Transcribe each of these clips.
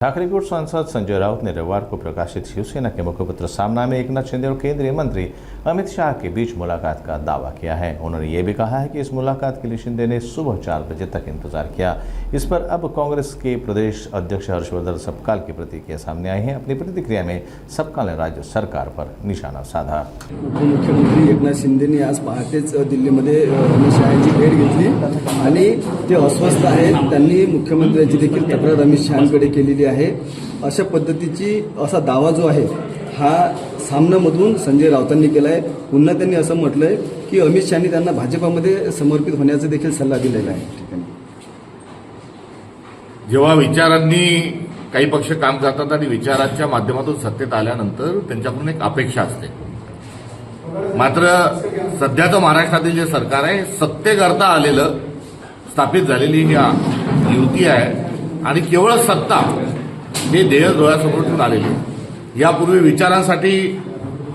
ठाकरे गुट सांसद संजय राउत ने रविवार को प्रकाशित शिवसेना के मुखपत्र सामना में एकनाथ शिंदे और केंद्रीय मंत्री अमित शाह के बीच मुलाकात का दावा किया है। उन्होंने ये भी कहा है कि इस मुलाकात के लिए शिंदे ने सुबह 4 बजे तक इंतजार किया। इस पर अब कांग्रेस के प्रदेश अध्यक्ष हर्षवर्धन सबकाल की प्रतिक्रिया सामने आई है। अपनी प्रतिक्रिया में सबकाल ने राज्य सरकार पर निशाना साधा। उपमुख्यमंत्री एकनाथ शिंदेनी आज पहाटेच दिल्लीमध्ये अमित शहांची भेट घेतली आणि ते अस्वस्थ आहेत। त्यांनी मुख्यमंत्र्यांची देखील तक्रार अमित शहांकडे केलेली आहे। अशा पद्धतीची असा दावा जो आहे हा सामनामधून संजय राऊतांनी केलाय। पुन्हा त्यांनी असं म्हटलंय की अमित शहांनी त्यांना भाजपामध्ये समर्पित होण्याचा देखील सल्ला दिलेला आहे। जेव्हा विचारांनी काही पक्ष काम करतात आणि विचारांच्या माध्यमातून सत्तेत आल्यानंतर त्यांच्याकडून एक अपेक्षा असते। मात्र सध्याचं महाराष्ट्रातील जे सरकार आहे सत्तेकरता आलेलं स्थापित झालेली ही युती आहे आणि केवळ सत्ता हे ध्येय डोळ्यासमोर ठेवून आलेले। यापूर्वी विचारांसाठी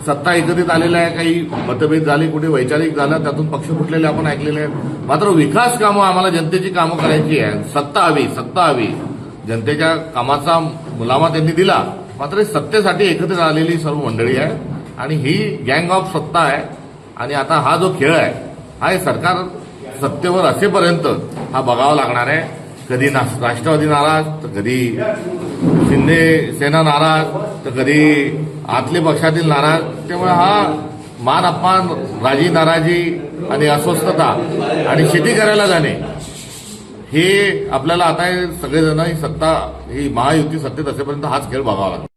सत्ता एकत्रित आलेल्या आहे, काही मतभेद झाले, कुठे वैचारिक झालं, त्यातून पक्ष फुटलेले आपण ऐकलेले आहेत। मात्र विकास कामं आम्हाला जनतेची कामं करायची आहे, सत्ता हवी, जनतेच्या कामाचा मुलामा त्यांनी दिला। मात्र सत्तेसाठी एकत्रित आलेली सर्व मंडळी आहे आणि ही गँग ऑफ सत्ता आहे आणि आता हा जो खेळ आहे हा हे सरकार सत्तेवर असेपर्यंत हा बघावा लागणार आहे। कधी राष्ट्रवादी नाराज तर कधी शिंदे सेना नाराज तर कधी आतले पक्षातील नाराज। त्यामुळे हा मान अपमान, राजी नाराजी आणि अस्वस्थता आणि शेती करायला जाणे हे आपल्याला आता सगळेजण ही सत्ता ही महायुती सत्तेत असेपर्यंत हाच खेळ बघावा लागतो।